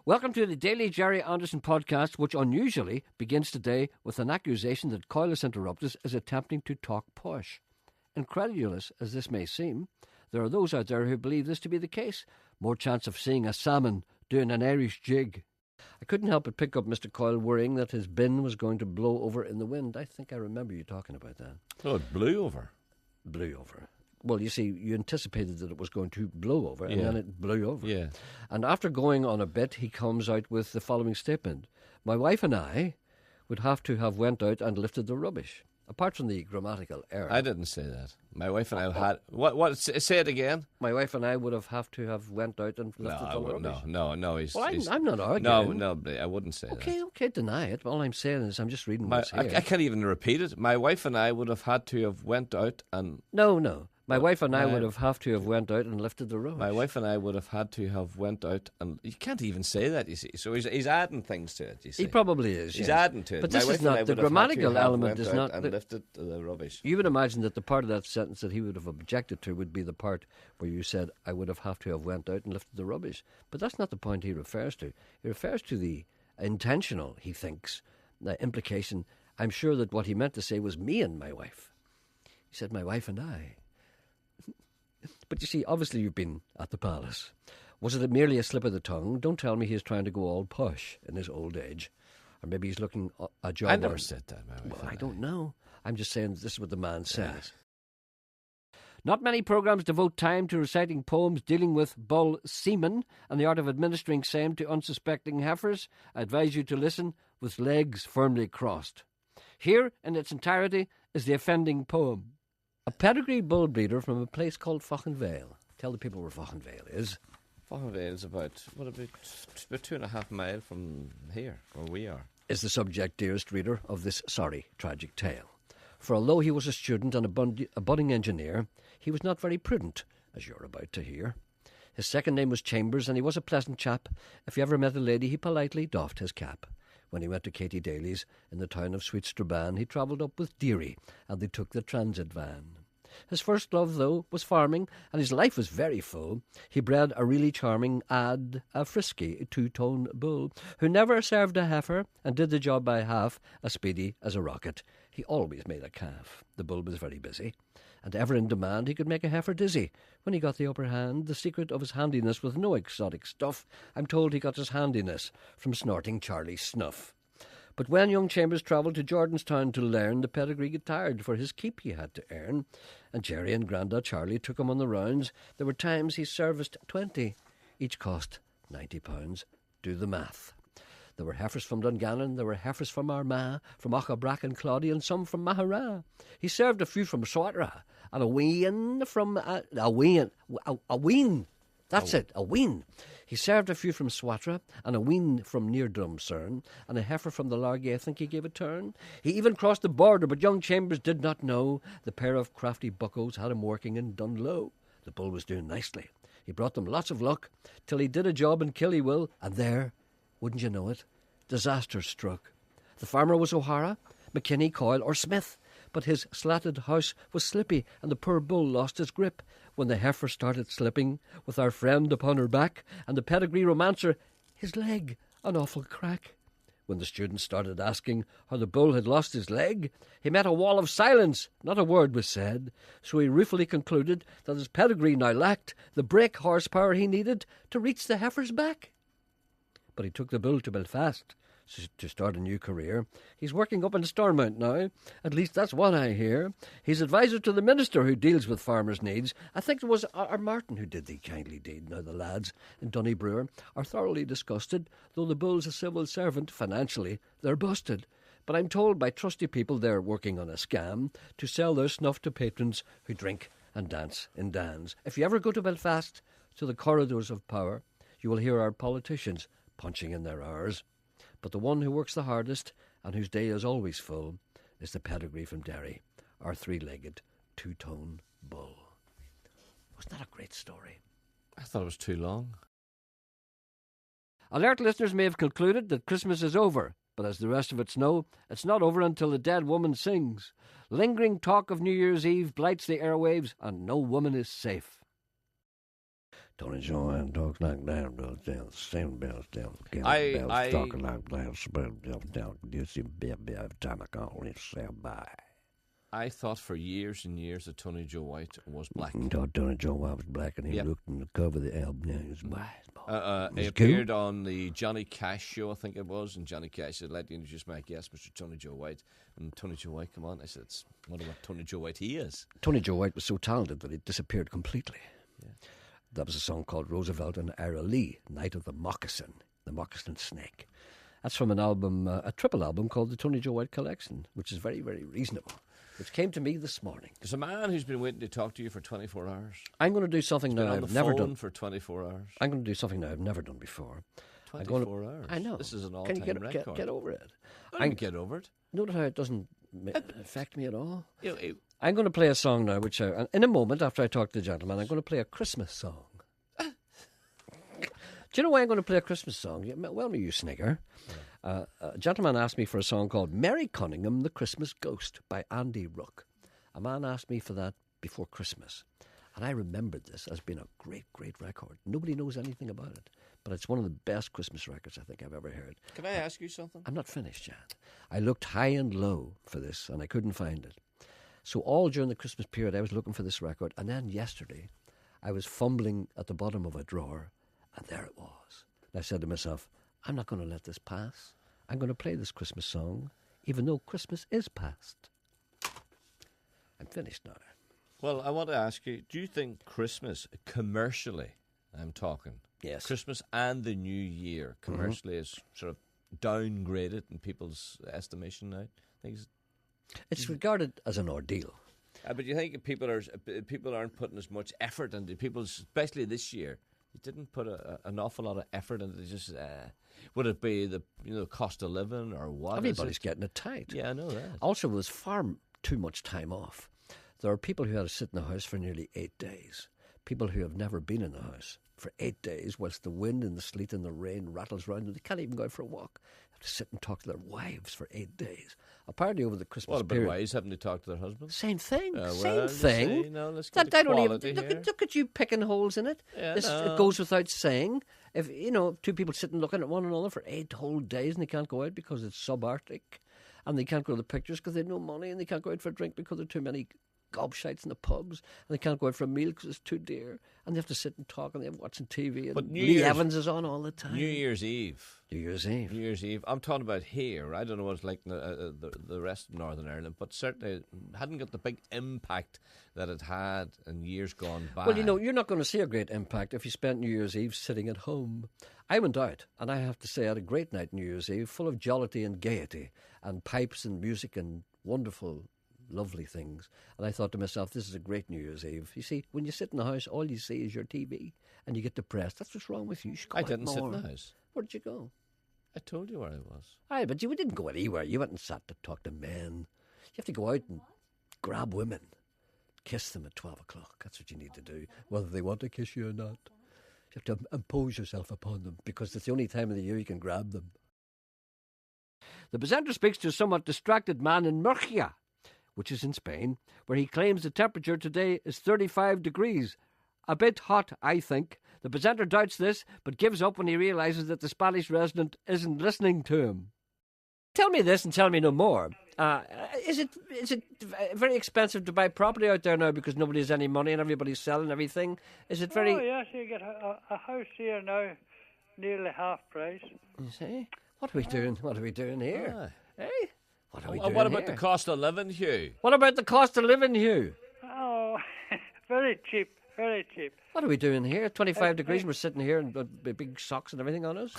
Welcome to the Daily Jerry Anderson podcast, which unusually begins today with an accusation that Coilis Interruptus is attempting to talk posh. Incredulous as this may seem, there are those out there who believe this to be the case. More chance of seeing a salmon doing an Irish jig. I couldn't help but pick up Mr. Coyle worrying that his bin was going to blow over in the wind. I think I remember you talking about that. Oh, it blew over. Blew over. Well, you see, you anticipated that it was going to blow over, and then it blew over. Yeah. And after going on a bit, he comes out with the following statement. My wife and I would have to have went out and lifted the rubbish. Apart from the grammatical error. I didn't say that. My wife and I had... What? Say it again. My wife and I would have to have went out and lifted the rubbish. No. I'm not arguing. No, I wouldn't say that. Okay, deny it. All I'm saying is I'm just reading what's here. I can't even repeat it. My wife and I would have had to have went out and... No. My wife and I would have to have went out and lifted the rubbish. My wife and I would have had to have went out and... You can't even say that, you see. So he's adding things to it, you see. He probably is, He's adding to it. But this is not... The grammatical element is not... And lifted the rubbish. You would imagine that the part of that sentence that he would have objected to would be the part where you said, I would have to have went out and lifted the rubbish. But that's not the point he refers to. He refers to the intentional, he thinks, the implication. I'm sure that what he meant to say was me and my wife. He said, my wife and I. But you see, obviously you've been at the palace. Was it merely a slip of the tongue? Don't tell me he's trying to go all posh in his old age. Or maybe he's looking a job. I never said that, my wife. Well, I don't know. I'm just saying this is what the man says. Not many programmes devote time to reciting poems dealing with bull semen and the art of administering same to unsuspecting heifers. I advise you to listen with legs firmly crossed. Here, in its entirety, is the offending poem. A pedigree bull breeder from a place called Fauchenvale. Tell the people where Fauchenvale is. Fauchenvale is about 2.5 miles from here, where we are. Is the subject, dearest reader, of this sorry, tragic tale. For although he was a student and a budding engineer, he was not very prudent, as you're about to hear. His second name was Chambers, and he was a pleasant chap. If he ever met a lady, he politely doffed his cap. When he went to Katie Daly's in the town of Sweet Strabane, he travelled up with Deary, and they took the transit van. His first love, though, was farming, and his life was very full. He bred a really charming a frisky two-tone bull, who never served a heifer and did the job by half as speedy as a rocket. He always made a calf. The bull was very busy, and ever in demand he could make a heifer dizzy. When he got the upper hand, the secret of his handiness with no exotic stuff, I'm told he got his handiness from snorting Charlie's snuff. But when young Chambers travelled to Jordanstown to learn, the pedigree got tired, for his keep he had to earn. And Jerry and Grandad Charlie took him on the rounds. There were times he serviced 20. Each cost £90. Do the math. There were heifers from Dungannon, there were heifers from Armagh, from Auchabrack and Claudy, and some from Maharah. He served a few from Swatra, and a ween from... a ween. That's it, a ween. He served a few from Swatra, and a ween from near Drumcerne, and a heifer from the Largy. I think he gave a turn. He even crossed the border, but young Chambers did not know. The pair of crafty buckos had him working in Dunlow. The bull was doing nicely. He brought them lots of luck, till he did a job in Killywill, and there, wouldn't you know it, disaster struck. The farmer was O'Hara, McKinney, Coyle, or Smith, but his slatted house was slippy, and the poor bull lost his grip. When the heifer started slipping, with our friend upon her back, and the pedigree romancer, his leg, an awful crack. When the students started asking how the bull had lost his leg, he met a wall of silence, not a word was said. So he ruefully concluded that his pedigree now lacked the brake horsepower he needed to reach the heifer's back. But he took the bull to Belfast to start a new career. He's working up in Stormount now. At least that's what I hear. He's advisor to the minister who deals with farmers' needs. I think it was our Martin who did the kindly deed. Now the lads in Donnybrewer are thoroughly disgusted. Though the bull's a civil servant, financially they're busted. But I'm told by trusty people they're working on a scam to sell their snuff to patrons who drink and dance in Dan's. If you ever go to Belfast, to the corridors of power, you will hear our politicians punching in their hours. But the one who works the hardest and whose day is always full is the pedigree from Derry, our three-legged, two-tone bull. Wasn't that a great story? I thought it was too long. Alert listeners may have concluded that Christmas is over, but as the rest of us know, it's not over until the dead woman sings. Lingering talk of New Year's Eve blights the airwaves, and no woman is safe. Tony Joanne talks like that, bells down, same bells down, I- bells talking like that, bells down, you see, every time I call, it's say bye. I thought for years and years that Tony Joe White was black. I thought Tony Joe White was black, and he Yep. looked in the cover of the album, and he was white. He Was appeared on the Johnny Cash show, I think it was, and Johnny Cash said, "I'd like to introduce my guest, Mr. Tony Joe White." And Tony Joe White, come on. I said, I wonder what Tony Joe White he is. Tony Joe White was so talented that he disappeared completely. Yeah. That was a song called Roosevelt and Ira Lee, Night of the Moccasin Snake. That's from an album, a triple album called the Tony Joe White Collection, which is very, very reasonable, which came to me this morning. There's a man who's been waiting to talk to you for 24 hours. I'm going to do something Been now on I've the never phone done. for 24 hours. I'm going to do something now I've never done before. 24 hours. I know. This is an Can all-time you record. get over it? I can get over it. Notice how it doesn't affect me at all. You know, I'm going to play a song now, which in a moment after I talk to the gentleman, I'm going to play a Christmas song. Do you know why I'm going to play a Christmas song? Well, you snigger. A gentleman asked me for a song called Mary Cunningham, the Christmas Ghost by Andy Rook. A man asked me for that before Christmas. And I remembered this as being a great, great record. Nobody knows anything about it. But it's one of the best Christmas records I think I've ever heard. Can I ask you something? I'm not finished yet. I looked high and low for this, and I couldn't find it. So all during the Christmas period, I was looking for this record. And then yesterday, I was fumbling at the bottom of a drawer, and there it was. And I said to myself, I'm not going to let this pass. I'm going to play this Christmas song, even though Christmas is past. I'm finished now. Well, I want to ask you, do you think Christmas, commercially, I'm talking, Yes. Christmas and the New Year, commercially, is sort of downgraded in people's estimation now? It's regarded as an ordeal. But you think people aren't putting as much effort into people, especially this year. You didn't put an awful lot of effort into it. Just would it be the cost of living or what? Everybody's getting it tight. Yeah, I know that. Also, there's far too much time off. There are people who had to sit in the house for nearly 8 days. People who have never been in the house for 8 days, whilst the wind and the sleet and the rain rattles round them. They can't even go out for a walk. They have to sit and talk to their wives for 8 days. Apparently, over the Christmas What about period, wives having to talk to their husbands? same thing. Well, Same thing. see, no, let's get That I the don't even quality here. look at you picking holes in it. Yeah, It no. goes without saying. If two people sitting looking at one another for 8 whole days and they can't go out because it's subarctic, and they can't go to the pictures because they've no money, and they can't go out for a drink because there are too many gobshites in the pubs, and they can't go out for a meal because it's too dear, and they have to sit and talk, and they're watching TV, and But New Lee Year's- Evans is on all the time. New Year's Eve. New Year's Eve. New Year's Eve. I'm talking about here. I don't know what it's like in the rest of Northern Ireland, but certainly it hadn't got the big impact that it had in years gone by. Well, you're not going to see a great impact if you spent New Year's Eve sitting at home. I went out, and I have to say I had a great night New Year's Eve, full of jollity and gaiety, and pipes and music and wonderful, lovely things. And I thought to myself, this is a great New Year's Eve. You see, when you sit in the house, all you see is your TV, and you get depressed. That's what's wrong with you. You should go I out didn't sit in more. the house. Where did you go? I told you where I was. Aye, but you didn't go anywhere. You went and sat to talk to men. You have to go out and grab women, kiss them at 12 o'clock. That's what you need to do, whether they want to kiss you or not. You have to impose yourself upon them because it's the only time of the year you can grab them. The presenter speaks to a somewhat distracted man in Murcia, which is in Spain, where he claims the temperature today is 35 degrees. A bit hot, I think. The presenter doubts this, but gives up when he realises that the Spanish resident isn't listening to him. Tell me this and tell me no more. Is it very expensive to buy property out there now because nobody has any money and everybody's selling everything? Is it very... Oh, yes, you get a house here now, nearly half price. You see? What are we doing? What are we doing here? Aye. Eh? What are we doing What about here? the cost of living, Hugh? What about the cost of living, Hugh? Oh, very cheap, very cheap. What are we doing here? 25 degrees and we're sitting here and big socks and everything on us.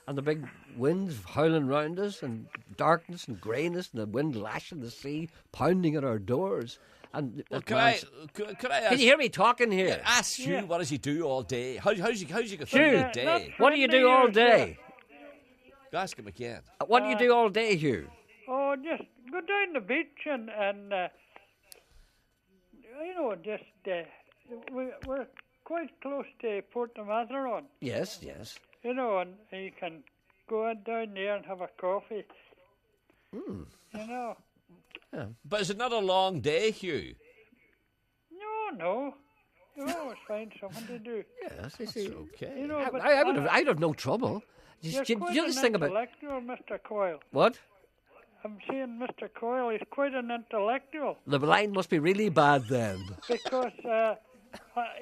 And the big winds howling round us and darkness and greyness and the wind lashing the sea, pounding at our doors. And Well, that could man's- I ask? Can you hear me talking here? Ask Hugh, Yeah. what does he do all day? How's he go Hugh, through the day? What do you do all day? Ask him again. What do you do all day, Hugh? Oh, just go down the beach and just we're quite close to Port Matharon, Yes, yes. and you can go on down there and have a coffee. But is it not a long day, Hugh? No, You always find something to do. Yes, I see. Okay. You know, but I'd have no trouble. you're You quite know an this thing about intellectual, Mr. Coyle. what? I'm saying Mr. Coyle is quite an intellectual The line must be really bad then. because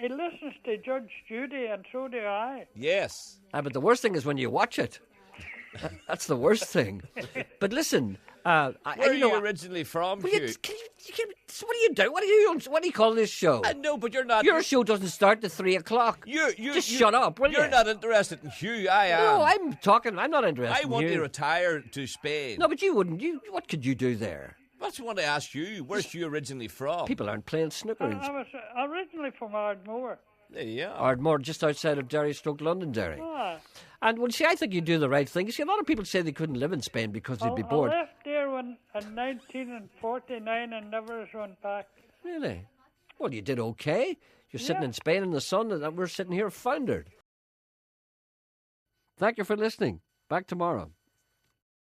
he listens to Judge Judy, and so do I. Yes. But the worst thing is when you watch it. That's the worst thing. But listen, Where are you originally from, will Hugh? what do you do? What do you call this show? No, but you're not. Your show doesn't start at 3 o'clock. Just shut up, will you? You're not interested in Hugh. I am. No, I'm talking. I'm not interested. I want in to you. retire to Spain. No, but you wouldn't. What could you do there? That's what I want to ask you. Where's Hugh originally from? People aren't playing snooker in I was originally from Ardmore. There you are. Ardmore, just outside of Derry, Londonderry. Ah. And well, see, I think you do the right thing. You see, a lot of people say they couldn't live in Spain because they'd be bored. I left there in 1949 and never went back. Really? Well, you did okay. You're sitting in Spain in the sun, and we're sitting here foundered. Thank you for listening. Back tomorrow.